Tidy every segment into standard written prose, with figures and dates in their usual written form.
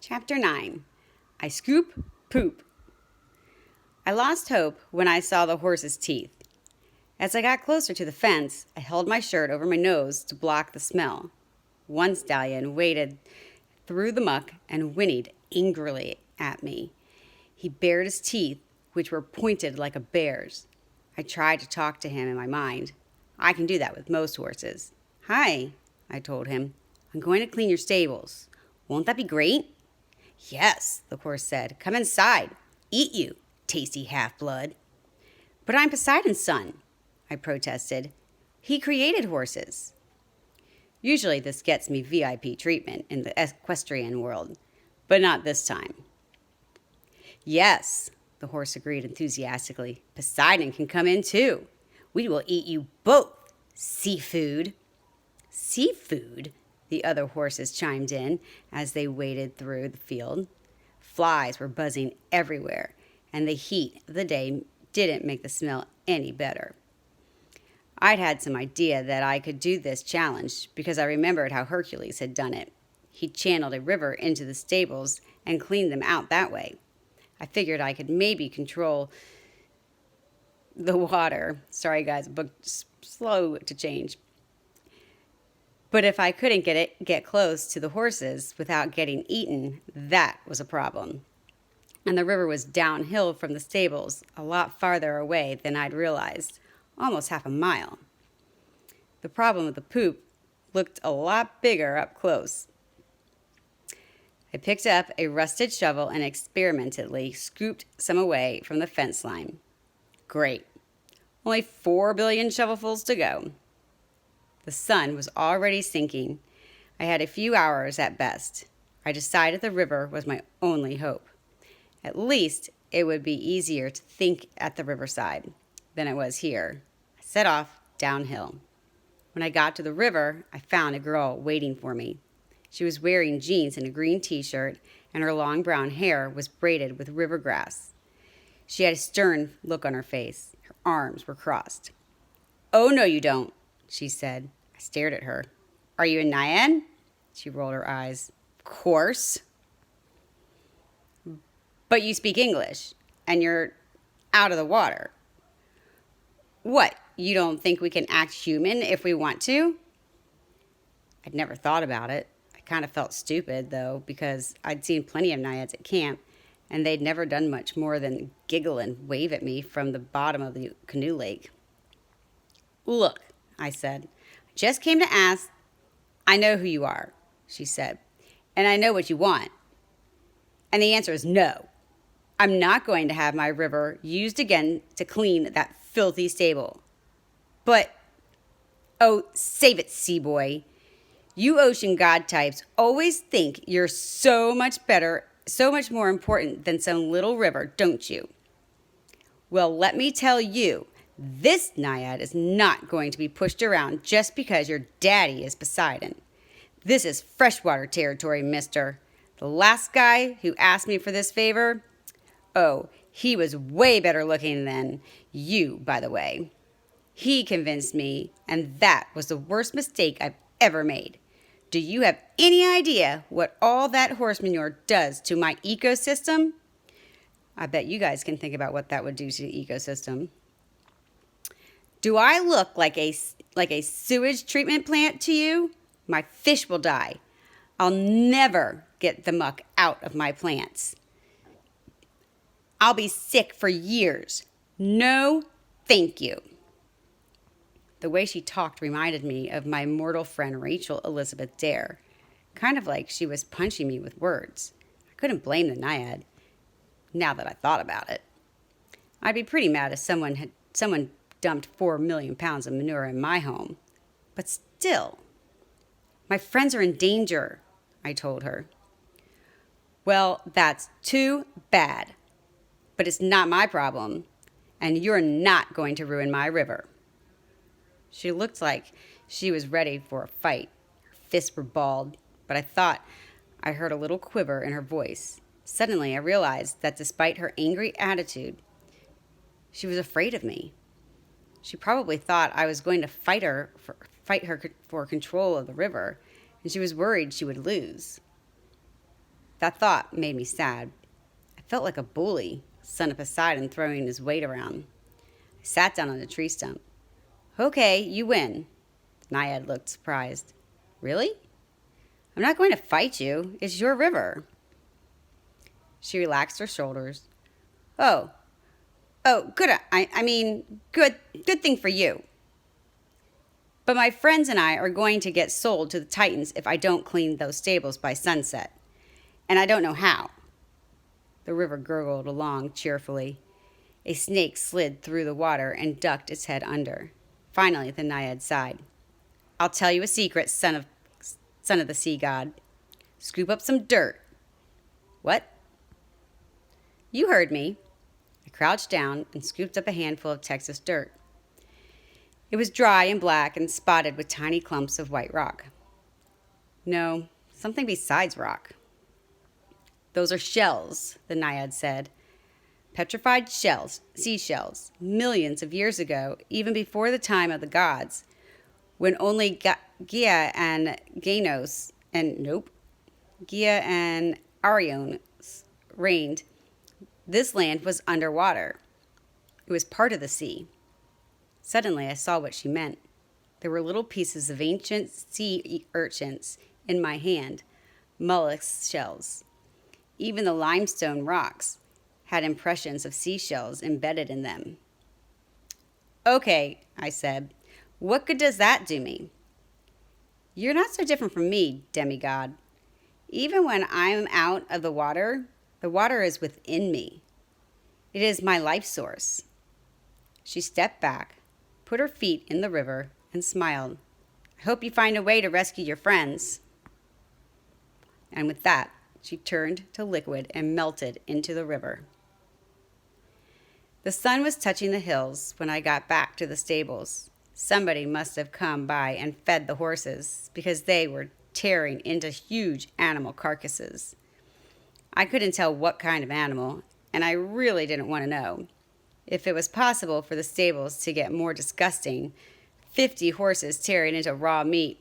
Chapter 9. I Scoop Poop. I lost hope when I saw the horse's teeth. As I got closer to the fence, I held my shirt over my nose to block the smell. One stallion waded through the muck and whinnied angrily at me. He bared his teeth, which were pointed like a bear's. I tried to talk to him in my mind. I can do that with most horses. "Hi," I told him. "I'm going to clean your stables. Won't that be great?" "Yes," the horse said. "Come inside. Eat you, tasty half-blood." "But I'm Poseidon's son," I protested. "He created horses." Usually this gets me VIP treatment in the equestrian world, but not this time. "Yes," the horse agreed enthusiastically. "Poseidon can come in too. We will eat you both, seafood." "Seafood?" the other horses chimed in as they waded through the field. Flies were buzzing everywhere, and the heat of the day didn't make the smell any better. I'd had some idea that I could do this challenge because I remembered how Hercules had done it. He channeled a river into the stables and cleaned them out that way. I figured I could maybe control the water. Sorry guys, but slow to change. But if I couldn't get close to the horses without getting eaten, that was a problem. And the river was downhill from the stables, a lot farther away than I'd realized, almost half a mile. The problem with the poop looked a lot bigger up close. I picked up a rusted shovel and experimentally scooped some away from the fence line. Great. Only 4 billion shovelfuls to go. The sun was already sinking. I had a few hours at best. I decided the river was my only hope. At least it would be easier to think at the riverside than it was here. I set off downhill. When I got to the river, I found a girl waiting for me. She was wearing jeans and a green t-shirt, and her long brown hair was braided with river grass. She had a stern look on her face. Her arms were crossed. "Oh, no, you don't," she said. I stared at her. "Are you a naiad?" She rolled her eyes. "Of course." "But you speak English, and you're out of the water. What, you don't think we can act human if we want to?" I'd never thought about it. I kind of felt stupid, though, because I'd seen plenty of naiads at camp, and they'd never done much more than giggle and wave at me from the bottom of the canoe lake. "Look," I said, "I just came to ask." "I know who you are," she said, "and I know what you want. And the answer is no. I'm not going to have my river used again to clean that filthy stable." "But, oh, save it, sea boy. You ocean god types always think you're so much better, so much more important than some little river, don't you? Well, let me tell you, this naiad is not going to be pushed around just because your daddy is Poseidon. This is freshwater territory, mister. The last guy who asked me for this favor, oh, he was way better looking than you, by the way. He convinced me, and that was the worst mistake I've ever made. Do you have any idea what all that horse manure does to my ecosystem?" I bet you guys can think about what that would do to the ecosystem. "Do I look like a sewage treatment plant to you? My fish will die. I'll never get the muck out of my plants. I'll be sick for years. No, thank you." The way she talked reminded me of my mortal friend Rachel Elizabeth Dare, kind of like she was punching me with words. I couldn't blame the naiad, now that I thought about it. I'd be pretty mad if someone dumped 4 million pounds of manure in my home. But still, "My friends are in danger," I told her. "Well, that's too bad. But it's not my problem, and you're not going to ruin my river." She looked like she was ready for a fight. Her fists were balled, but I thought I heard a little quiver in her voice. Suddenly, I realized that despite her angry attitude, she was afraid of me. She probably thought I was going to fight her for control of the river, and she was worried she would lose. That thought made me sad. I felt like a bully, son up his side and throwing his weight around. I sat down on a tree stump. Okay, you win. Naiad looked surprised. Really? I'm not going to fight you. It's your river. She relaxed her shoulders. Oh, good. Good thing for you. But my friends and I are going to get sold to the Titans if I don't clean those stables by sunset. And I don't know how. The river gurgled along cheerfully. A snake slid through the water and ducked its head under. Finally, the Naiad sighed. I'll tell you a secret, son of the sea god. Scoop up some dirt. What? You heard me. I crouched down and scooped up a handful of Texas dirt. It was dry and black and spotted with tiny clumps of white rock. No, something besides rock. Those are shells, the Naiad said. Petrified shells, seashells, millions of years ago, even before the time of the gods, when only Gaia and Ariones reigned. This land was underwater. It was part of the sea. Suddenly, I saw what she meant. There were little pieces of ancient sea urchins in my hand, mollusk shells. Even the limestone rocks had impressions of seashells embedded in them. Okay, I said. What good does that do me? You're not so different from me, demigod. Even when I'm out of the water is within me. It is my life source. She stepped back, put her feet in the river, and smiled. I hope you find a way to rescue your friends. And with that, she turned to liquid and melted into the river. The sun was touching the hills when I got back to the stables. Somebody must have come by and fed the horses because they were tearing into huge animal carcasses. I couldn't tell what kind of animal, and I really didn't want to know. If it was possible for the stables to get more disgusting, 50 horses tearing into raw meat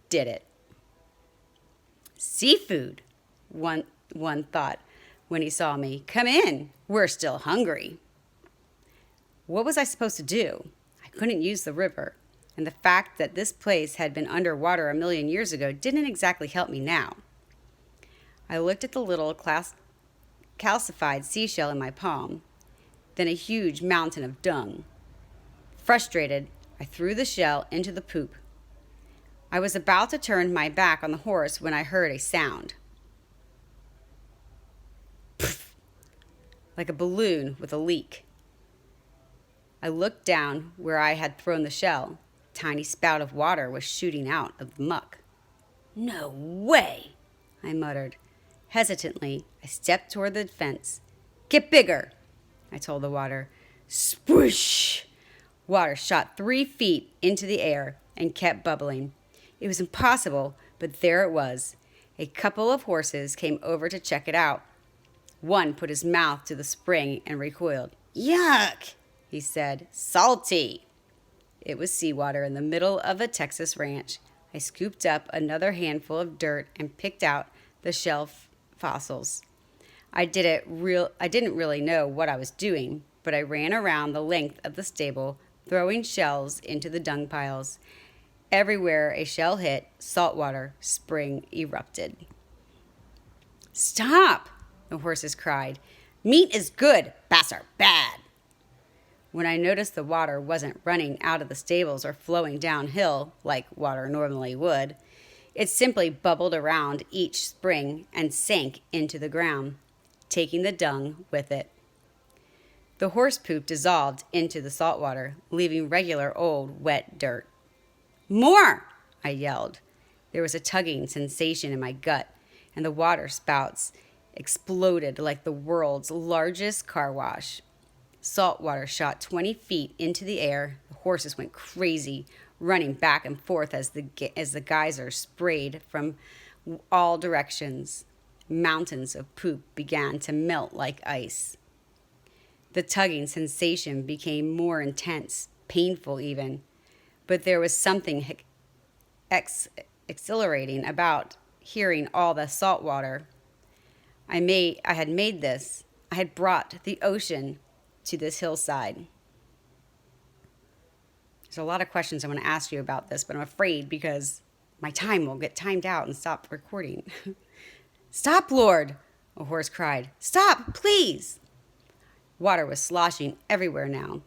did it. Seafood, one thought when he saw me. Come in, we're still hungry. What was I supposed to do? I couldn't use the river, and the fact that this place had been underwater a million years ago didn't exactly help me now. I looked at the little calcified seashell in my palm, then a huge mountain of dung. Frustrated, I threw the shell into the poop. I was about to turn my back on the horse when I heard a sound. Pfft, like a balloon with a leak. I looked down where I had thrown the shell. A tiny spout of water was shooting out of the muck. No way, I muttered. Hesitantly, I stepped toward the fence. Get bigger, I told the water. Swish! Water shot 3 feet into the air and kept bubbling. It was impossible, but there it was. A couple of horses came over to check it out. One put his mouth to the spring and recoiled. Yuck, he said. Salty. It was seawater in the middle of a Texas ranch. I scooped up another handful of dirt and picked out the shell fossils. I didn't really know what I was doing, but I ran around the length of the stable, throwing shells into the dung piles. Everywhere a shell hit, saltwater spring erupted. Stop, the horses cried. Meat is good, bass are bad. When I noticed the water wasn't running out of the stables or flowing downhill like water normally would, it simply bubbled around each spring and sank into the ground, taking the dung with it. The horse poop dissolved into the salt water, leaving regular old wet dirt. More! I yelled. There was a tugging sensation in my gut, and the water spouts exploded like the world's largest car wash. Salt water shot 20 feet into the air. The horses went crazy, running back and forth as the geyser sprayed from all directions. Mountains of poop began to melt like ice. The tugging sensation became more intense, painful even, but there was something exhilarating about hearing all the salt water. I had made this. I had brought the ocean to this hillside. There's a lot of questions I want to ask you about this, but I'm afraid because my time will get timed out and stop recording. Stop, Lord, a horse cried. Stop, please. Water was sloshing everywhere now.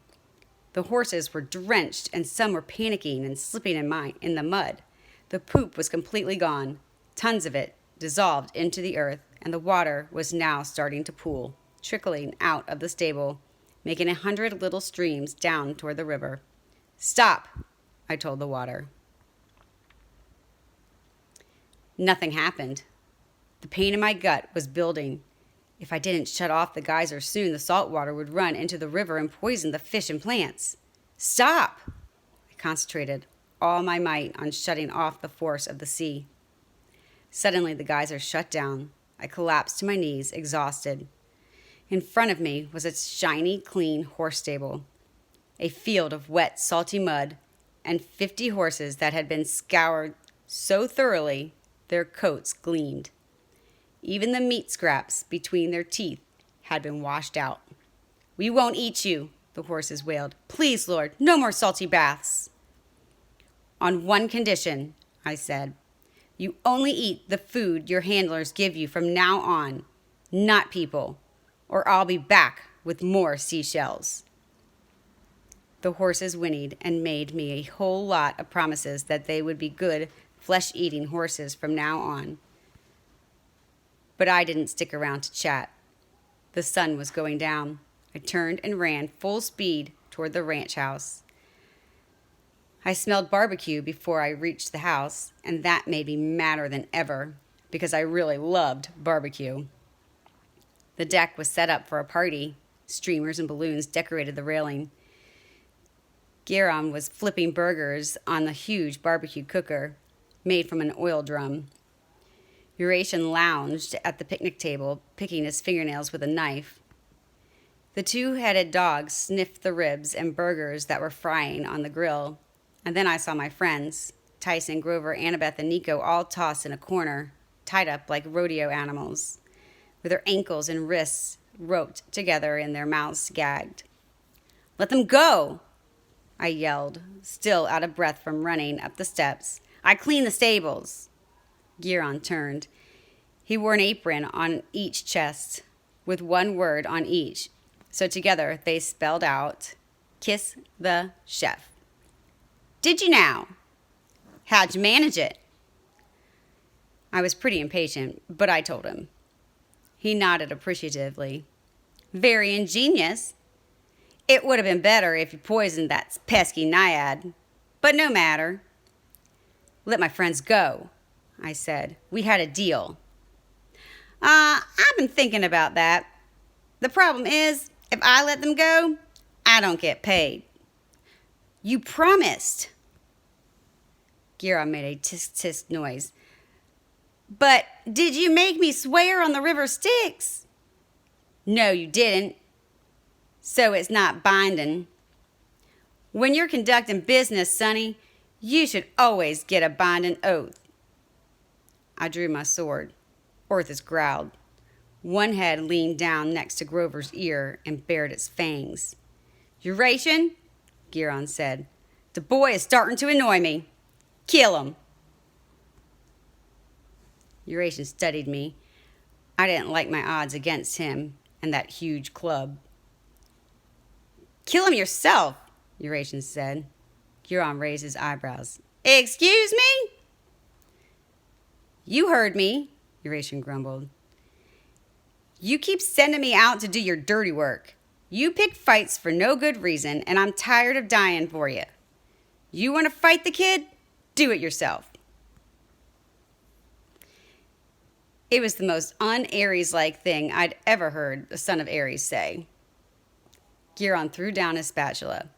The horses were drenched and some were panicking and slipping in the mud. The poop was completely gone. Tons of it dissolved into the earth, and the water was now starting to pool, trickling out of the stable, making 100 little streams down toward the river. Stop, I told the water. Nothing happened. The pain in my gut was building. If I didn't shut off the geyser soon, the salt water would run into the river and poison the fish and plants. Stop! I concentrated all my might on shutting off the force of the sea. Suddenly, the geyser shut down. I collapsed to my knees, exhausted. In front of me was a shiny, clean horse stable, a field of wet, salty mud, and 50 horses that had been scoured so thoroughly their coats gleamed. Even the meat scraps between their teeth had been washed out. We won't eat you, the horses wailed. Please, Lord, no more salty baths. On one condition, I said. You only eat the food your handlers give you from now on, not people, or I'll be back with more seashells. The horses whinnied and made me a whole lot of promises that they would be good, flesh-eating horses from now on. But I didn't stick around to chat. The sun was going down. I turned and ran full speed toward the ranch house. I smelled barbecue before I reached the house, and that made me madder than ever because I really loved barbecue. The deck was set up for a party. Streamers and balloons decorated the railing. Guerin was flipping burgers on the huge barbecue cooker made from an oil drum. Eurasian lounged at the picnic table, picking his fingernails with a knife. The two-headed dog sniffed the ribs and burgers that were frying on the grill, and then I saw my friends, Tyson, Grover, Annabeth, and Nico, all tossed in a corner, tied up like rodeo animals, with their ankles and wrists roped together and their mouths gagged. Let them go, I yelled, still out of breath from running up the steps. I clean the stables. Guerin turned. He wore an apron on each chest, with one word on each, so together they spelled out, Kiss the Chef. Did you now? How'd you manage it? I was pretty impatient, but I told him. He nodded appreciatively. Very ingenious. It would have been better if you poisoned that pesky naiad, but no matter. Let my friends go, I said. We had a deal. I've been thinking about that. The problem is, if I let them go, I don't get paid. You promised. Guerin made a tisk-tisk noise. But did you make me swear on the river Styx? No, you didn't. So it's not binding. When you're conducting business, Sonny, you should always get a binding oath. I drew my sword. Orthus growled. One head leaned down next to Grover's ear and bared its fangs. Eurasian, Guerin said, the boy is starting to annoy me. Kill him. Eurasian studied me. I didn't like my odds against him and that huge club. Kill him yourself, Eurasian said. Guerin raised his eyebrows. Excuse me? You heard me, Eurasian grumbled. You keep sending me out to do your dirty work. You pick fights for no good reason, and I'm tired of dying for you. You want to fight the kid? Do it yourself. It was the most un-Ares-like thing I'd ever heard the son of Ares say. Guerin threw down his spatula.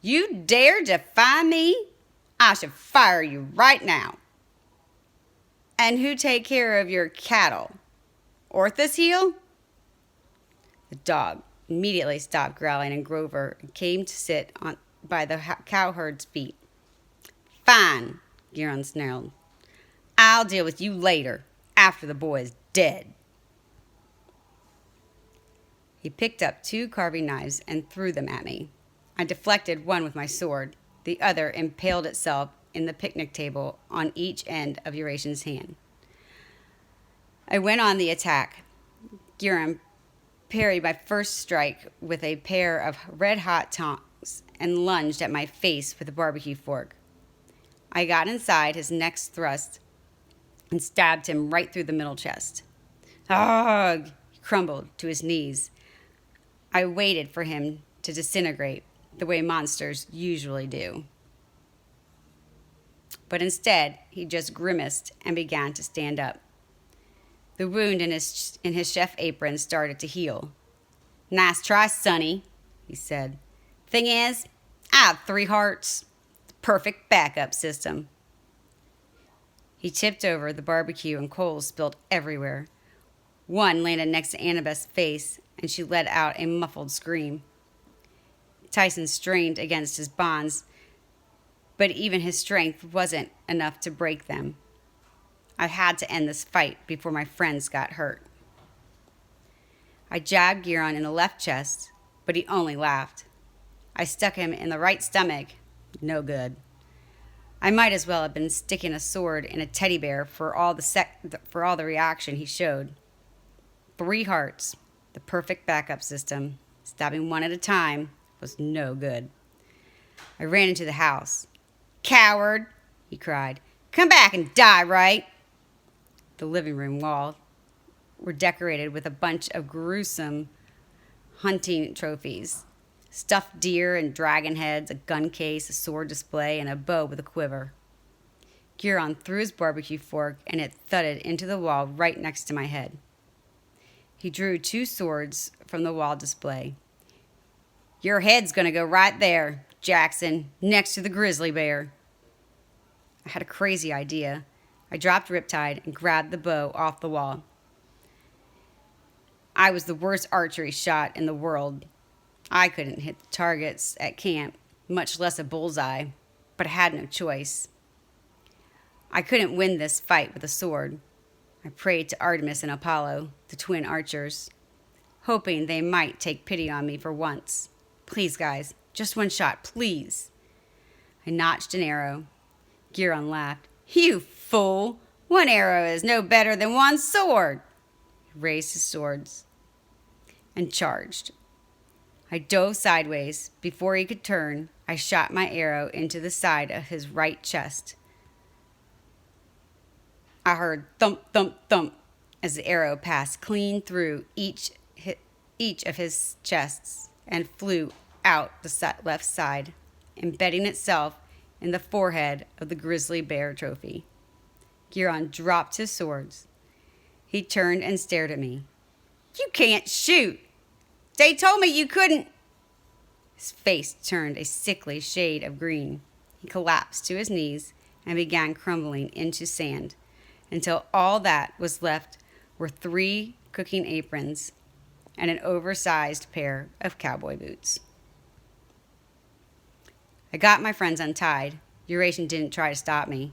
You dare defy me? I should fire you right now. And who take care of your cattle? Orthus heel? The dog immediately stopped growling, and Grover came to sit by the cowherd's feet. Fine, Guerin snarled. I'll deal with you later, after the boy is dead. He picked up 2 carving knives and threw them at me. I deflected one with my sword. The other impaled itself in the picnic table on each end of Eurasian's hand. I went on the attack. Giron parried my first strike with a pair of red-hot tongs and lunged at my face with a barbecue fork. I got inside his next thrust and stabbed him right through the middle chest. Ugh! He crumbled to his knees. I waited for him to disintegrate the way monsters usually do. But instead, he just grimaced and began to stand up. The wound in his chef apron started to heal. "Nice try, Sonny," he said. "Thing is, I have 3 hearts. Perfect backup system." He tipped over the barbecue and coals spilled everywhere. One landed next to Annabeth's face, and she let out a muffled scream. Tyson strained against his bonds, but even his strength wasn't enough to break them. I had to end this fight before my friends got hurt. I jabbed Giron in the left chest, but he only laughed. I stuck him in the right stomach. No good. I might as well have been sticking a sword in a teddy bear for all the reaction he showed. 3 hearts, the perfect backup system. Stabbing one at a time was no good. I ran into the house. "Coward!" he cried. "Come back and die, right?" The living room walls were decorated with a bunch of gruesome hunting trophies. Stuffed deer and dragon heads, a gun case, a sword display, and a bow with a quiver. Giron threw his barbecue fork, and it thudded into the wall right next to my head. He drew 2 swords from the wall display. "Your head's going to go right there, Jackson, next to the grizzly bear." I had a crazy idea. I dropped Riptide and grabbed the bow off the wall. I was the worst archery shot in the world. I couldn't hit the targets at camp, much less a bullseye, but I had no choice. I couldn't win this fight with a sword. I prayed to Artemis and Apollo, the twin archers, hoping they might take pity on me for once. "Please, guys, just 1 shot, please." I notched an arrow. Giron laughed. "You fool! 1 arrow is no better than 1 sword." He raised his swords and charged. I dove sideways. Before he could turn, I shot my arrow into the side of his right chest. I heard thump, thump, thump as the arrow passed clean through each of his chests and flew out the left side, embedding itself in the forehead of the grizzly bear trophy. Giron dropped his swords. He turned and stared at me. "You can't shoot! They told me you couldn't." His face turned a sickly shade of green. He collapsed to his knees and began crumbling into sand until all that was left were 3 cooking aprons and an oversized pair of cowboy boots. I got my friends untied. Eurasian didn't try to stop me.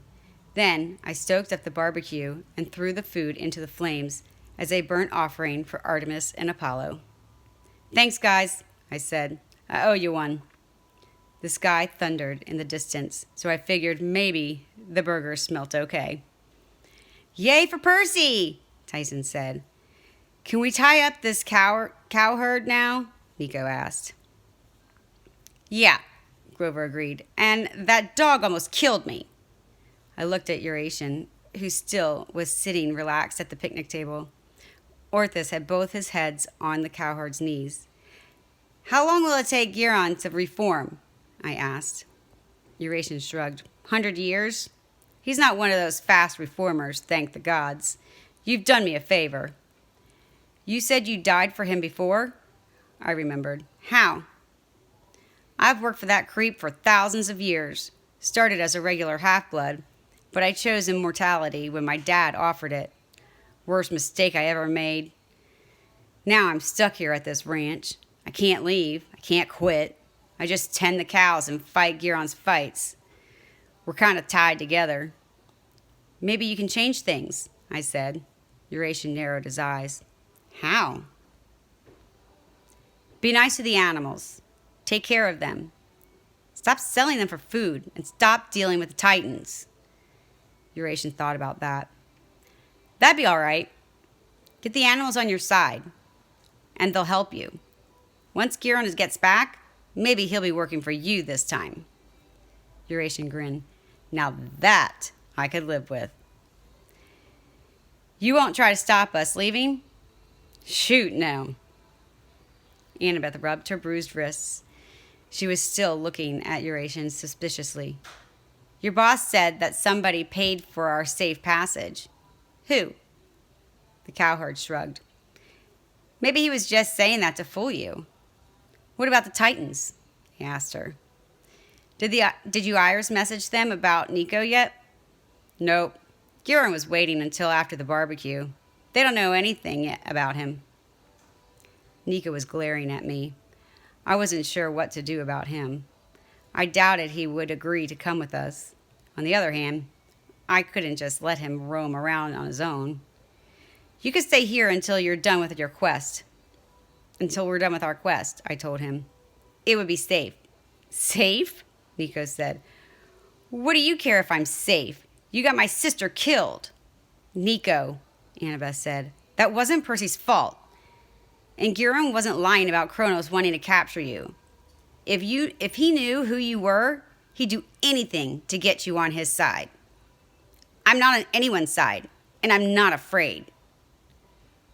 Then I stoked up the barbecue and threw the food into the flames as a burnt offering for Artemis and Apollo. "Thanks, guys," I said. "I owe you one." The sky thundered in the distance, so I figured maybe the burgers smelt okay. "Yay for Percy!" Tyson said. "Can we tie up this cow herd now?" Nico asked. "Yeah," Grover agreed. "And that dog almost killed me." I looked at Eurasian, who still was sitting relaxed at the picnic table. Orthus had both his heads on the cowherd's knees. "How long will it take Giron to reform?" I asked. Eurasian shrugged. 100 years? He's not one of those fast reformers, thank the gods. You've done me a favor. "You said you died for him before?" I remembered. "How?" "I've worked for that creep for thousands of years. Started as a regular half-blood, but I chose immortality when my dad offered it. Worst mistake I ever made. Now I'm stuck here at this ranch. I can't leave. I can't quit. I just tend the cows and fight Giron's fights. We're kind of tied together." "Maybe you can change things," I said. Eurasian narrowed his eyes. "How?" Be nice to the animals. Take care of them. Stop selling them for food and stop dealing with the Titans. Eurasian thought about that. That'd be all right. Get the animals on your side, and they'll help you. Once Giron gets back, maybe he'll be working for you this time. Eurasian grinned. Now that I could live with. You won't try to stop us leaving? Shoot, no. Annabeth rubbed her bruised wrists. She was still looking at Eurasian suspiciously. Your boss said that somebody paid for our safe passage. Who? The cowherd shrugged. Maybe he was just saying that to fool you. What about the Titans? He asked her. Did you Iris message them about Nico yet? Nope. Giron was waiting until after the barbecue. They don't know anything yet about him. Nico was glaring at me. I wasn't sure what to do about him. I doubted he would agree to come with us. On the other hand, I couldn't just let him roam around on his own. You could stay here until you're done with your quest. Until we're done with our quest, I told him. It would be safe. Safe? Nico said. What do you care if I'm safe? You got my sister killed. Nico, Annabeth said. That wasn't Percy's fault. And Giron wasn't lying about Kronos wanting to capture you. If he knew who you were, he'd do anything to get you on his side. I'm not on anyone's side, and I'm not afraid.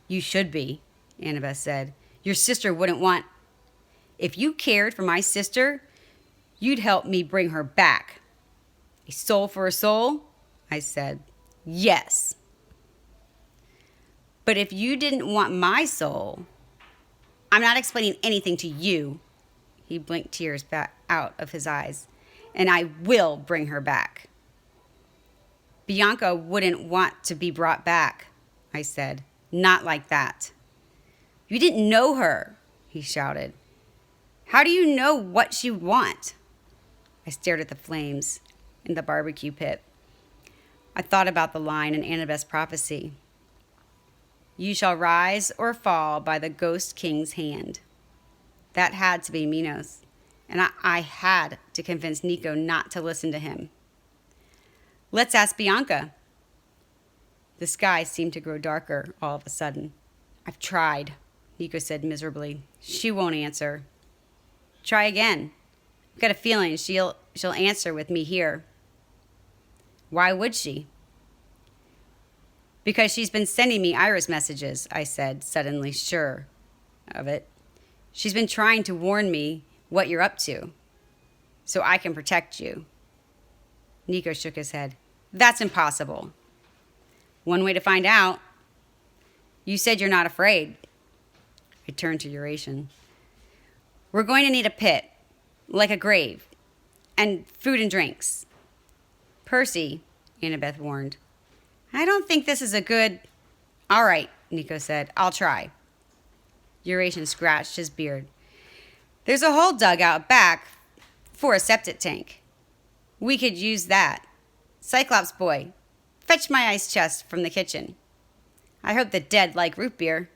You should be, Annabeth said. Your sister wouldn't want... If you cared for my sister, you'd help me bring her back. A soul for a soul? I said. Yes. But if you didn't want my soul... I'm not explaining anything to you. He blinked tears back out of his eyes. And I will bring her back. Bianca wouldn't want to be brought back, I said. Not like that. You didn't know her, he shouted. How do you know what she would want? I stared at the flames in the barbecue pit. I thought about the line in Annabeth's prophecy. You shall rise or fall by the ghost king's hand. That had to be Minos, and I had to convince Nico not to listen to him. Let's ask Bianca. The sky seemed to grow darker all of a sudden. I've tried, Nico said miserably. She won't answer. Try again. I've got a feeling she'll answer with me here. Why would she? Because she's been sending me Iris messages, I said, suddenly sure of it. She's been trying to warn me what you're up to, so I can protect you. Nico shook his head. That's impossible. One way to find out. You said you're not afraid. I turned to Eurasian. We're going to need a pit, like a grave, and food and drinks. Percy, Annabeth warned. I don't think this is a good... All right, Nico said. I'll try. Eurasian scratched his beard. There's a hole dug out back for a septic tank. We could use that. Cyclops boy, fetch my ice chest from the kitchen. I hope the dead like root beer.